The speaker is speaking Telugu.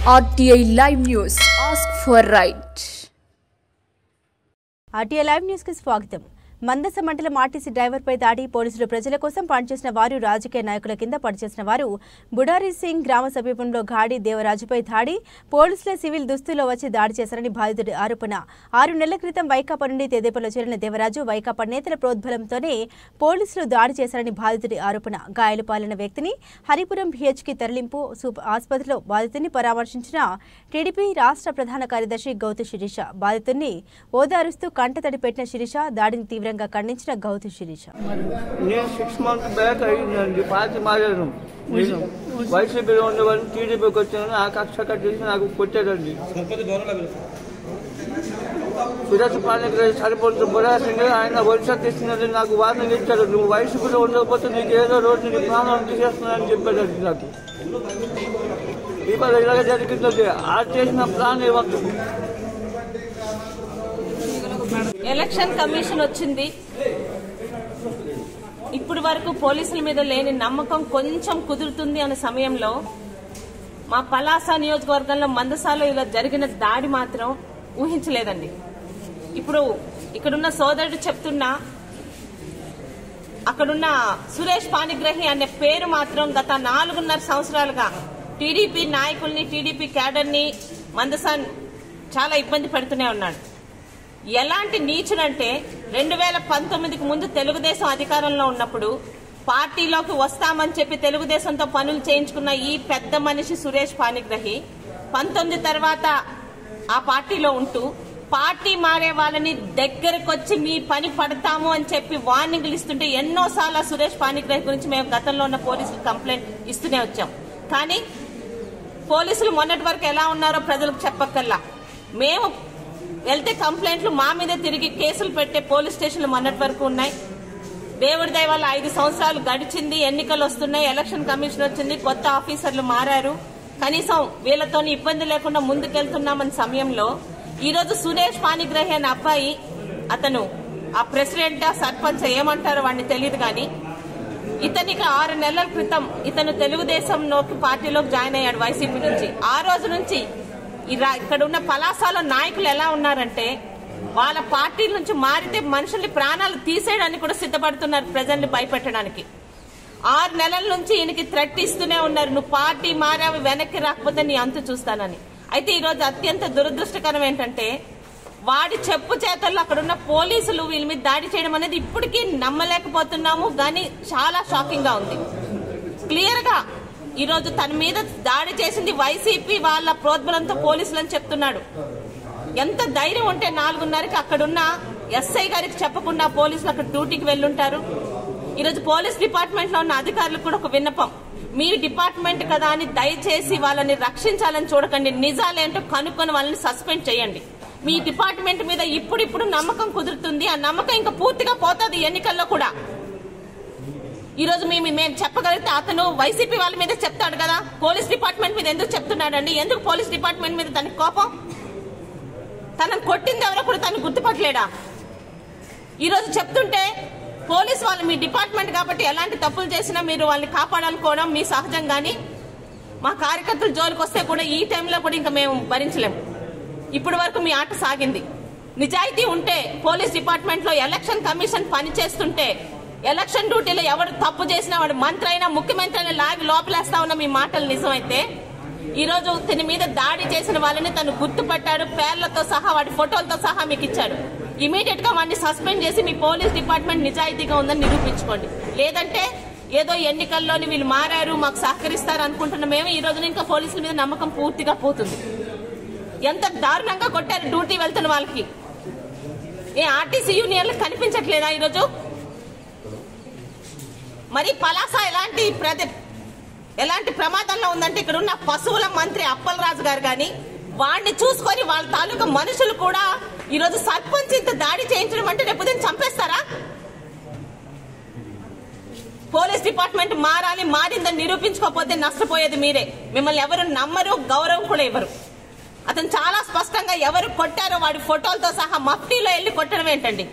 RTI Live News. Ask for right. RTI Live News की स्वागతం. మందస మండలం ఆర్టీసీ డ్రైవర్పై దాడి పోలీసులు ప్రజల కోసం పనిచేసిన వారు రాజకీయ నాయకుల కింద పనిచేసిన వారు బుడారి సింగ్ గ్రామ సమీపంలో గాడి దేవరాజుపై దాడి పోలీసుల సివిల్ దుస్తుల్లో వచ్చి దాడి చేశారని బాధితుడి ఆరోపణ 6 నెలల క్రితం వైకాపా నుండి తెదేపలో చేరిన దేవరాజు వైకాపా నేతల ప్రోద్బలంతోనే పోలీసులు దాడి చేశారని బాధితుడి ఆరోపణ గాయాలు పాలైన వ్యక్తిని హరిపురం BHకి తరలింపు ఆసుపత్రిలో బాధితుడిని పరామర్శించిన టీడీపీ రాష్ట్ర ప్రధాన కార్యదర్శి గౌతు శిరీష బాధితుడిని ఓదారుస్తూ కంటతడి పెట్టిన శిరీష దాడిని తీవ్రంగా ఖండించిన గౌతు శిరీష నేను 6 months బ్యాక్ అయ్యిందండి పార్టీ మారాను వైసీపీలో ఉండేవాళ్ళని టీడీపీకి వచ్చాను ఆ కక్ష కట్టేసి నాకు కొట్టాడండి సురేష్ పాలనకి సరిపోతుంది బుడాసింగ్ ఆయన వరుస తీస్తున్నది నాకు వార్నింగ్ ఇచ్చాడు నువ్వు వైసీపీలో ఉండకపోతే నీకు ఏదో రోజు నీ ప్రాణం తీసేస్తున్నానని చెప్పాడండి నాకు ఇవాళ ఇలాగ జరిగింది ఆ చేసిన ప్లాన్ ఇవ్వద్దు ఎలక్షన్ కమిషన్ వచ్చింది ఇప్పటి వరకు పోలీసుల మీద లేని నమ్మకం కొంచెం కుదురుతుంది అనే సమయంలో మా పలాస నియోజకవర్గంలో మందసాలో ఇలా జరిగిన దాడి మాత్రం ఊహించలేదండి. ఇప్పుడు ఇక్కడున్న సోదరుడు చెప్తున్నా అక్కడున్న సురేష్ పాణిగ్రహి అనే పేరు మాత్రం గత 4.5 సంవత్సరాలుగా టీడీపీ నాయకుల్ని టీడీపీ క్యాడర్ని మందసా చాలా ఇబ్బంది పెడుతూనే ఉన్నాడు. ఎలాంటి నీచుడంటే 2019కి ముందు తెలుగుదేశం అధికారంలో ఉన్నప్పుడు పార్టీలోకి వస్తామని చెప్పి తెలుగుదేశంతో పనులు చేయించుకున్న ఈ పెద్ద మనిషి సురేష్ పాణిగ్రహి 19 తర్వాత ఆ పార్టీలో ఉంటూ పార్టీ మారే వాళ్ళని దగ్గరకొచ్చి మీ పని పడతాము అని చెప్పి వార్నింగ్లు ఇస్తుంటే ఎన్నోసార్లు సురేష్ పాణిగ్రహి గురించి మేము గతంలో ఉన్న పోలీసులు కంప్లైంట్ ఇస్తూనే వచ్చాం. కానీ పోలీసులు మొన్నటి వరకు ఎలా ఉన్నారో ప్రజలకు చెప్పక్కర్లా. మేము వెళ్తే కంప్లైంట్లు మా మీదే తిరిగి కేసులు పెట్టే పోలీస్ స్టేషన్లు మొన్నటి వరకు ఉన్నాయి. దేవుడి దయ వల్ల 5 సంవత్సరాలు గడిచింది, ఎన్నికలు వస్తున్నాయి, ఎలక్షన్ కమిషన్ వచ్చింది, కొత్త ఆఫీసర్లు మారారు, కనీసం వీళ్లతో ఇబ్బంది లేకుండా ముందుకెళ్తున్నామన్న సమయంలో ఈరోజు సురేష్ పాణిగ్రహి అనే అబ్బాయి అతను ఆ ప్రెసిడెంట్ సర్పంచ్ ఏమంటారో వాడిని తెలియదు కానీ ఇతనికి 6 నెలల క్రితం ఇతను తెలుగుదేశంలోకి పార్టీలోకి జాయిన్ అయ్యాడు వైసీపీ నుంచి. ఆ రోజు నుంచి ఇక్కడ ఉన్న పలాసాల నాయకులు ఎలా ఉన్నారంటే వాళ్ళ పార్టీ నుంచి మారితే మనుషుల్ని ప్రాణాలు తీసేయడానికి కూడా సిద్ధపడుతున్నారు, ప్రజల్ని భయపెట్టడానికి. 6 నెలల నుంచి ఈయనకి థ్రెట్ ఇస్తూనే ఉన్నారు, నువ్వు పార్టీ మారావి వెనక్కి రాకపోతే నీ అంతు చూస్తానని. అయితే ఈ రోజు అత్యంత దురదృష్టకరం ఏంటంటే వాడి చెప్పు చేతల్లో అక్కడున్న పోలీసులు వీళ్ళ మీద దాడి చేయడం అనేది ఇప్పటికీ నమ్మలేకపోతున్నాము. కానీ చాలా షాకింగ్ గా ఉంది. క్లియర్ గా ఈరోజు తన మీద దాడి చేసింది వైసీపీ వాళ్ళ ప్రోద్బలంతో పోలీసులని చెప్తున్నాడు. ఎంత ధైర్యం ఉంటే 4:30కి అక్కడున్న ఎస్ఐ గారికి చెప్పకుండా పోలీసులు అక్కడ డ్యూటీకి వెళ్లుంటారు. ఈరోజు పోలీస్ డిపార్ట్మెంట్ లో ఉన్న అధికారులకు కూడా ఒక విన్నపం, మీ డిపార్ట్మెంట్ కదా అని దయచేసి వాళ్ళని రక్షించాలని చూడకండి, నిజాలేంటో కనుక్కొని వాళ్ళని సస్పెండ్ చేయండి. మీ డిపార్ట్మెంట్ మీద ఇప్పుడు నమ్మకం కుదురుతుంది, ఆ నమ్మకం ఇంకా పూర్తిగా పోతుంది ఎన్నికల్లో కూడా. ఈ రోజు మేము చెప్పగలిగితే అతను వైసీపీ వాళ్ళ మీద చెప్తాడు కదా, పోలీస్ డిపార్ట్మెంట్ మీద ఎందుకు చెప్తున్నాడండి? ఎందుకు పోలీస్ డిపార్ట్మెంట్ మీద తనకి కోపం? తనను కొట్టింది ఎవరో కూడా తను గుర్తుపట్టలేడా? ఈ రోజు చెప్తుంటే పోలీస్ వాళ్ళు మీ డిపార్ట్మెంట్ కాబట్టి ఎలాంటి తప్పులు చేసినా మీరు వాళ్ళని కాపాడాలనుకోవడం మీ సహజం. కానీ మా కార్యకర్తలు జోలికి వస్తే కూడా ఈ టైంలో కూడా ఇంకా మేము భరించలేము. ఇప్పటి వరకు మీ ఆట సాగింది. నిజాయితీ ఉంటే పోలీస్ డిపార్ట్మెంట్ లో ఎలక్షన్ కమిషన్ పనిచేస్తుంటే ఎలక్షన్ డ్యూటీలో ఎవరు తప్పు చేసినా వాడు మంత్రి అయినా ముఖ్యమంత్రి అయినా లాగి లోపలేస్తా ఉన్న మీ మాటలు నిజమైతే ఈ రోజు తన మీద దాడి చేసిన వాళ్ళని తను గుర్తుపట్టాడు, పేర్లతో సహా వాడి ఫోటోలతో సహా మీకు ఇచ్చాడు. ఇమీడియట్ గా వాడిని సస్పెండ్ చేసి మీ పోలీస్ డిపార్ట్మెంట్ నిజాయితీగా ఉందని నిరూపించుకోండి. లేదంటే ఏదో ఎన్నికల్లోని వీళ్ళు మారారు మాకు సహకరిస్తారు అనుకుంటున్న మేము ఈ రోజున ఇంకా పోలీసుల మీద నమ్మకం పూర్తిగా పోతుంది. ఎంత దారుణంగా కొట్టారు డ్యూటీ వెళ్తున్న వాళ్ళకి. ఆర్టీసీ యూనియన్లు కనిపించట్లేదా ఈరోజు? మరి పలాస ఎలాంటి ప్రమాదంలో ఉందంటే ఇక్కడ ఉన్న పశువుల మంత్రి అప్పలరాజు గారు గాని వాడిని చూసుకొని వాళ్ళ తాలూకా మనుషులు కూడా ఈరోజు సర్పంచ్ ఇంత దాడి చేయించడం అంటే రేపు దీన్ని చంపేస్తారా? పోలీస్ డిపార్ట్మెంట్ మారిందని నిరూపించుకోకపోతే నష్టపోయేది మీరే. మిమ్మల్ని ఎవరు నమ్మరు, గౌరవం కూడా ఇవ్వరు. అతను చాలా స్పష్టంగా ఎవరు కొట్టారో వాడి ఫోటోలతో సహా మఫ్టీలో వెళ్లి కొట్టడం ఏంటండి?